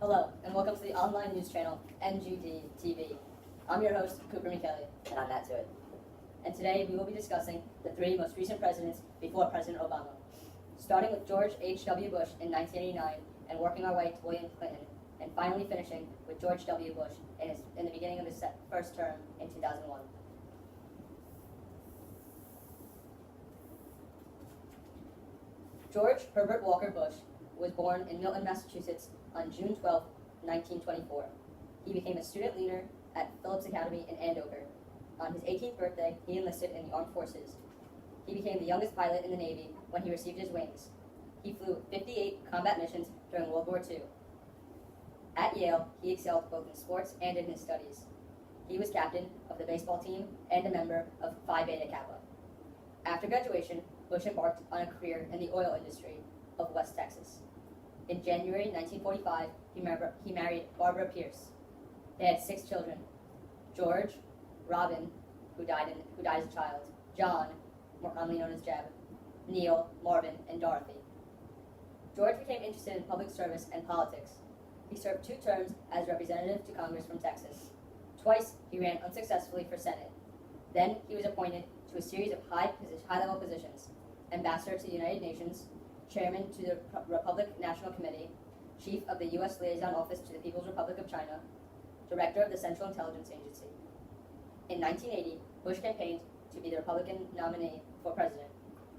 Hello, and welcome to the online news channel NGD TV. I'm your host, Cooper Miqueli. And I'm Matt Tuite. And today we will be discussing the three most recent presidents before President Obama. Starting with George H.W. Bush in 1989 and working our way to William Clinton, and finally finishing with George W. Bush in the beginning of his first term in 2001. George Herbert Walker Bush was born in Milton, Massachusetts on June 12, 1924. He became a student leader at Phillips Academy in Andover. On his 18th birthday, he enlisted in the armed forces. He became the youngest pilot in the Navy when he received his wings. He flew 58 combat missions during World War II. At Yale, he excelled both in sports and in his studies. He was captain of the baseball team and a member of Phi Beta Kappa. After graduation, Bush embarked on a career in the oil industry of West Texas. In January 1945, he married Barbara Pierce. They had 6 children: George, Robin, who died as a child, John, more commonly known as Jeb, Neil, Marvin, and Dorothy. George became interested in public service and politics. He served 2 terms as representative to Congress from Texas. Twice, he ran unsuccessfully for Senate. Then, he was appointed to a series of high-level positions: ambassador to the United Nations, chairman to the Republic National Committee, chief of the U.S. Liaison Office to the People's Republic of China, director of the Central Intelligence Agency. In 1980, Bush campaigned to be the Republican nominee for president.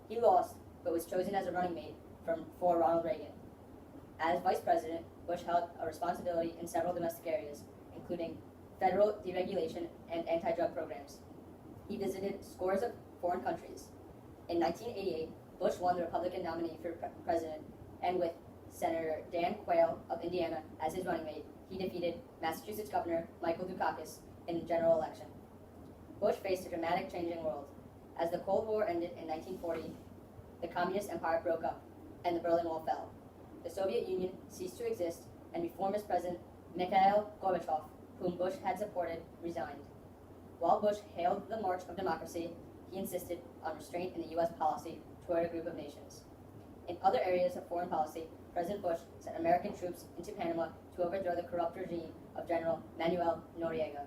He lost, but was chosen as a running mate for Ronald Reagan. As vice president, Bush held a responsibility in several domestic areas, including federal deregulation and anti-drug programs. He visited scores of foreign countries. In 1988, Bush won the Republican nominee for president, and with Senator Dan Quayle of Indiana as his running mate, he defeated Massachusetts Governor Michael Dukakis in the general election. Bush faced a dramatic changing world. As the Cold War ended in 1940, the Communist Empire broke up, and the Berlin Wall fell. The Soviet Union ceased to exist, and reformist President Mikhail Gorbachev, whom Bush had supported, resigned. While Bush hailed the march of democracy, he insisted on restraint in the U.S. policy toward a group of nations. In other areas of foreign policy, President Bush sent American troops into Panama to overthrow the corrupt regime of General Manuel Noriega,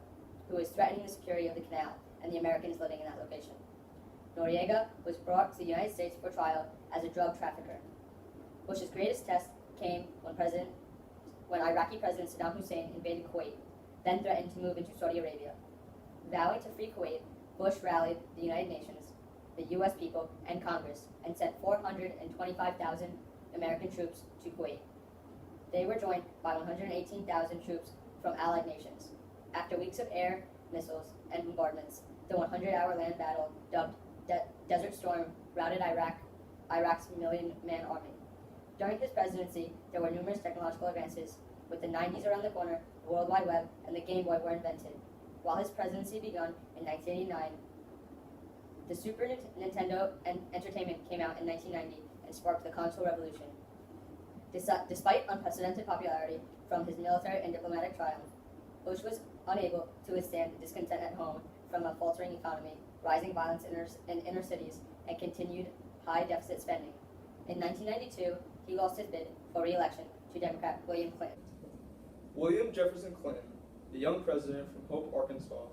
who was threatening the security of the canal and the Americans living in that location. Noriega was brought to the United States for trial as a drug trafficker. Bush's greatest test came when Iraqi President Saddam Hussein invaded Kuwait, then threatened to move into Saudi Arabia. Vowing to free Kuwait, Bush rallied the United Nations, the U.S. people, and Congress, and sent 425,000 American troops to Kuwait. They were joined by 118,000 troops from allied nations. After weeks of air, missiles, and bombardments, the 100-hour land battle, dubbed Desert Storm, routed Iraq's million-man army. During his presidency, there were numerous technological advances. With the 90s around the corner, the World Wide Web and the Game Boy were invented. While his presidency began in 1989, the Super Nintendo Entertainment came out in 1990 and sparked the console revolution. Despite unprecedented popularity from his military and diplomatic triumph, Bush was unable to withstand the discontent at home from a faltering economy, rising violence in inner cities, and continued high deficit spending. In 1992, he lost his bid for re-election to Democrat William Clinton. William Jefferson Clinton, the young president from Hope, Arkansas,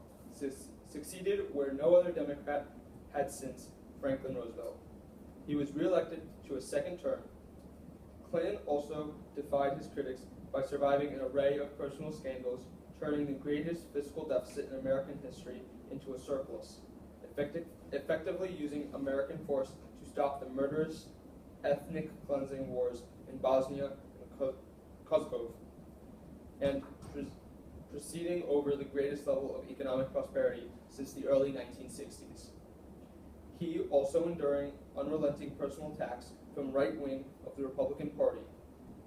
succeeded where no other Democrat had since Franklin Roosevelt. He was re-elected to a second term. Clinton also defied his critics by surviving an array of personal scandals, turning the greatest fiscal deficit in American history into a surplus, effectively using American force to stop the murderous ethnic cleansing wars in Bosnia and Kosovo, and proceeding over the greatest level of economic prosperity since the early 1960s. He also enduring unrelenting personal attacks from right wing of the Republican Party,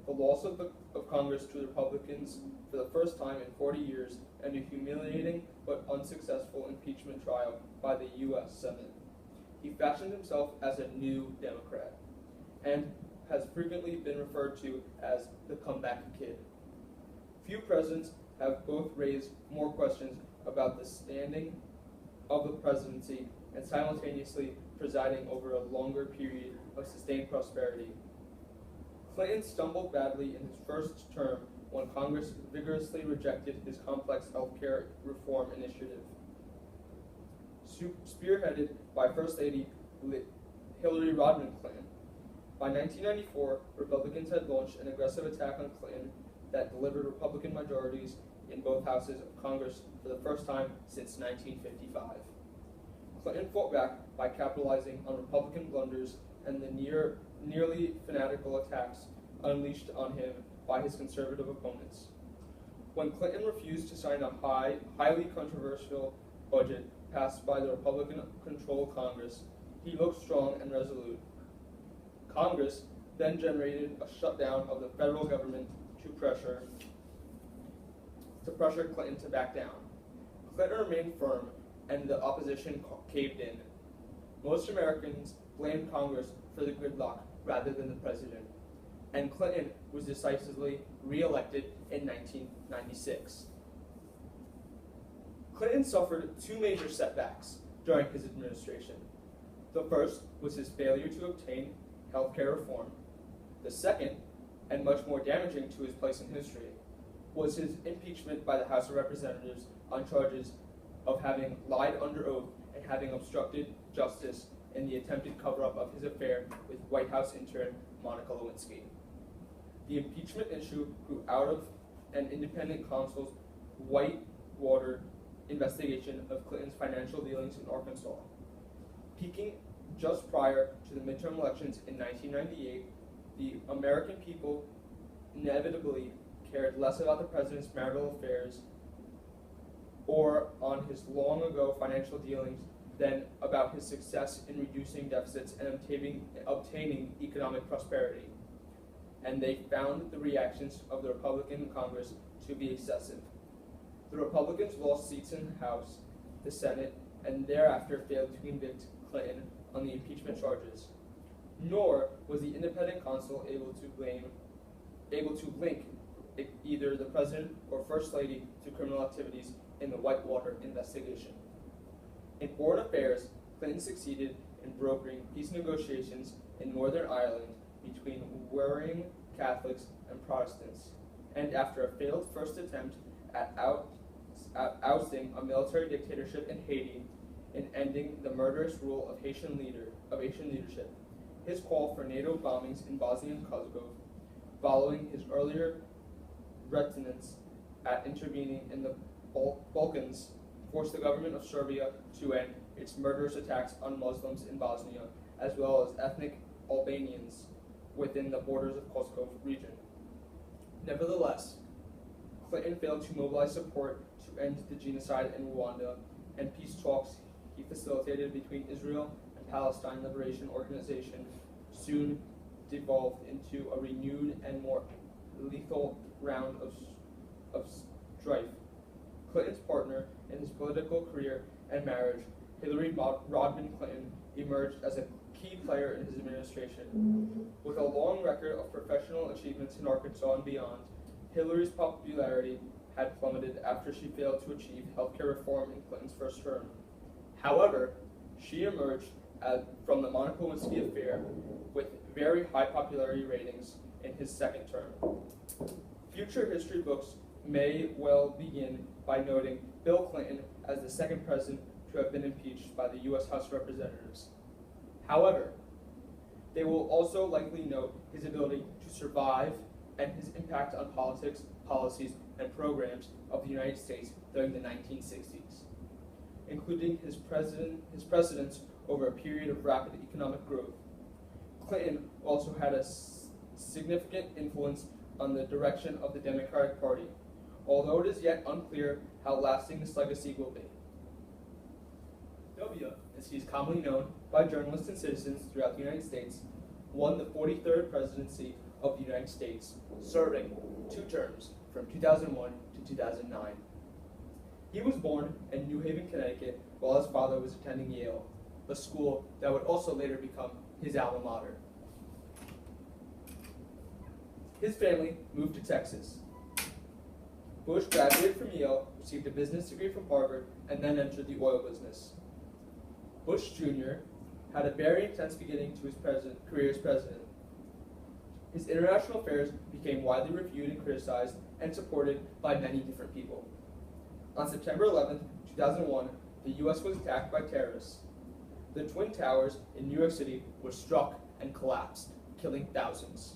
the loss of Congress to the Republicans for the first time in 40 years, and a humiliating but unsuccessful impeachment trial by the U.S. Senate. He fashioned himself as a new Democrat, and has frequently been referred to as the comeback kid. Few presidents have both raised more questions about the standing of the presidency and simultaneously presiding over a longer period of sustained prosperity. Clinton stumbled badly in his first term when Congress vigorously rejected his complex health care reform initiative. Spearheaded by First Lady Hillary Rodham Clinton, by 1994, Republicans had launched an aggressive attack on Clinton that delivered Republican majorities in both houses of Congress for the first time since 1955. Clinton fought back by capitalizing on Republican blunders and the nearly fanatical attacks unleashed on him by his conservative opponents. When Clinton refused to sign a highly controversial budget passed by the Republican-controlled Congress, he looked strong and resolute. Congress then generated a shutdown of the federal government to pressure Clinton to back down. Clinton remained firm, and the opposition caved in. Most Americans blamed Congress for the gridlock rather than the president, and Clinton was decisively re-elected in 1996. Clinton suffered two major setbacks during his administration. The first was his failure to obtain health care reform. The second, and much more damaging to his place in history, was his impeachment by the House of Representatives on charges of having lied under oath and having obstructed justice in the attempted cover-up of his affair with White House intern Monica Lewinsky. The impeachment issue grew out of an independent counsel's whitewater investigation of Clinton's financial dealings in Arkansas. Peaking just prior to the midterm elections in 1998, the American people inevitably cared less about the president's marital affairs or on his long-ago financial dealings than about his success in reducing deficits and obtaining economic prosperity. And they found the reactions of the Republican Congress to be excessive. The Republicans lost seats in the House, the Senate, and thereafter failed to convict Clinton on the impeachment charges. Nor was the independent counsel able to link either the president or first lady to criminal activities in the Whitewater investigation. In foreign affairs, Clinton succeeded in brokering peace negotiations in Northern Ireland between warring Catholics and Protestants, and after a failed first attempt at ousting a military dictatorship in Haiti and ending the murderous rule of Haitian leadership, his call for NATO bombings in Bosnia and Kosovo, following his earlier reticence at intervening in the Balkans, forced the government of Serbia to end its murderous attacks on Muslims in Bosnia, as well as ethnic Albanians within the borders of Kosovo region. Nevertheless, Clinton failed to mobilize support to end the genocide in Rwanda, and peace talks he facilitated between Israel and Palestine Liberation Organization soon devolved into a renewed and more lethal round of strife. Clinton's partner in his political career and marriage, Hillary Rodham Clinton, emerged as a key player in his administration. With a long record of professional achievements in Arkansas and beyond, Hillary's popularity had plummeted after she failed to achieve healthcare reform in Clinton's first term. However, she emerged from the Monica Lewinsky affair with very high popularity ratings in his second term. Future history books may well begin by noting Bill Clinton as the second president to have been impeached by the U.S. House of Representatives. However, they will also likely note his ability to survive and his impact on politics, policies, and programs of the United States during the 1960s, including his precedence over a period of rapid economic growth. Clinton also had a significant influence on the direction of the Democratic Party, although it is yet unclear how lasting this legacy will be. W, as he is commonly known by journalists and citizens throughout the United States, won the 43rd presidency of the United States, serving 2 terms from 2001 to 2009. He was born in New Haven, Connecticut, while his father was attending Yale, a school that would also later become his alma mater. His family moved to Texas. Bush graduated from Yale, received a business degree from Harvard, and then entered the oil business. Bush Jr. had a very intense beginning to his career as president. His international affairs became widely reviewed and criticized and supported by many different people. On September 11, 2001, the U.S. was attacked by terrorists. The Twin Towers in New York City were struck and collapsed, killing thousands.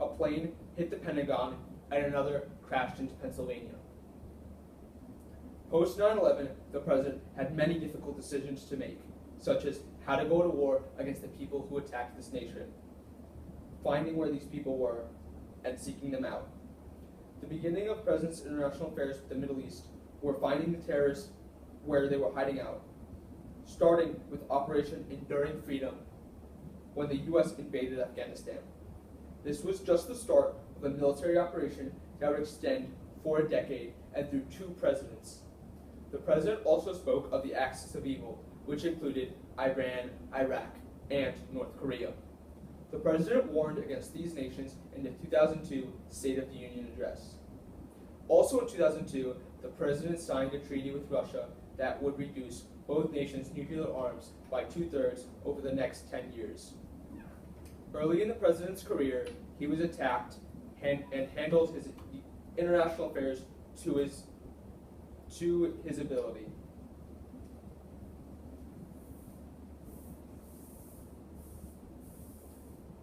A plane hit the Pentagon and another crashed into Pennsylvania. Post 9/11, the president had many difficult decisions to make, such as how to go to war against the people who attacked this nation, finding where these people were, and seeking them out. The beginning of President's international affairs with the Middle East were finding the terrorists where they were hiding out, starting with Operation Enduring Freedom when the U.S. invaded Afghanistan. This was just the start of a military operation that would extend for a decade and through 2 presidents. The president also spoke of the axis of evil, which included Iran, Iraq, and North Korea. The president warned against these nations in the 2002 State of the Union address. Also in 2002, the president signed a treaty with Russia that would reduce both nations' nuclear arms by 2/3 over the next 10 years. Early in the president's career, he was attacked and handled his international affairs to his ability.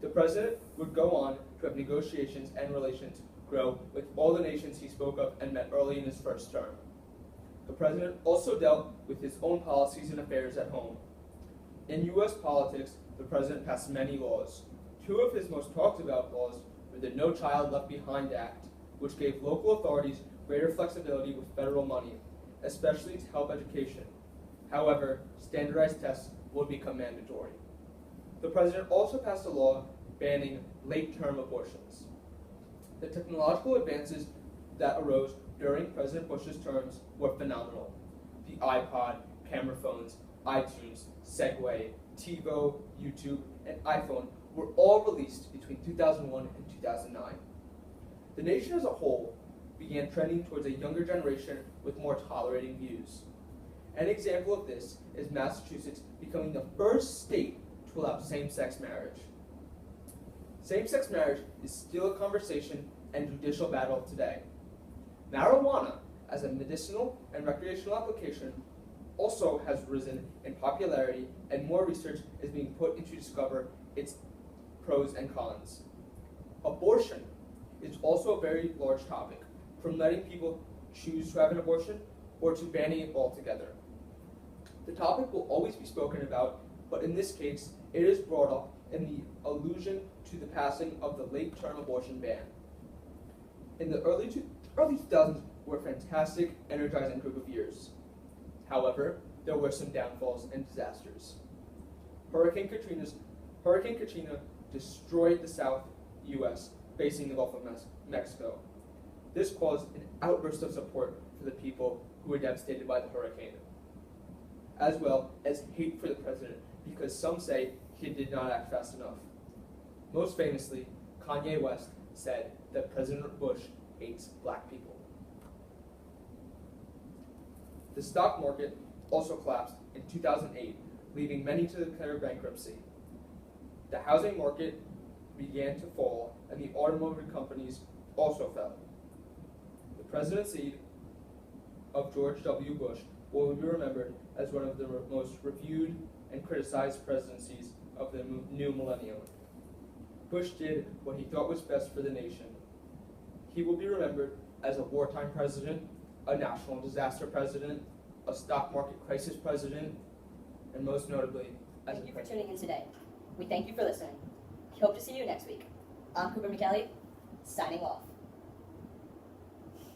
The president would go on to have negotiations and relations grow with all the nations he spoke of and met early in his first term. The president also dealt with his own policies and affairs at home. In U.S. politics, the president passed many laws. 2 of his most talked about laws were the No Child Left Behind Act, which gave local authorities greater flexibility with federal money, especially to help education. However, standardized tests would become mandatory. The president also passed a law banning late-term abortions. The technological advances that arose during President Bush's terms were phenomenal. The iPod, camera phones, iTunes, Segway, TiVo, YouTube, and iPhone were all released between 2001 and 2009. The nation as a whole began trending towards a younger generation with more tolerating views. An example of this is Massachusetts becoming the first state to allow same-sex marriage. Same-sex marriage is still a conversation and judicial battle today. Marijuana, as a medicinal and recreational application, also has risen in popularity, and more research is being put into discover its pros and cons. Abortion is also a very large topic, from letting people choose to have an abortion or to banning it altogether. The topic will always be spoken about, but in this case, it is brought up in the allusion to the passing of the late-term abortion ban. In the early 2000s were a fantastic, energizing group of years. However, there were some downfalls and disasters. Hurricane Katrina destroyed the South U.S., facing the Gulf of Mexico. This caused an outburst of support for the people who were devastated by the hurricane, as well as hate for the president because some say he did not act fast enough. Most famously, Kanye West said that President Bush hates black people. The stock market also collapsed in 2008, leaving many to declare bankruptcy. The housing market began to fall, and the automobile companies also fell. The presidency of George W. Bush will be remembered as one of the most reviewed and criticized presidencies of the new millennium. Bush did what he thought was best for the nation. He will be remembered as a wartime president, a national disaster president, a stock market crisis president, and most notably, as Thank you for tuning in today. We thank you for listening. We hope to see you next week. I'm Cooper Miqueli, signing off.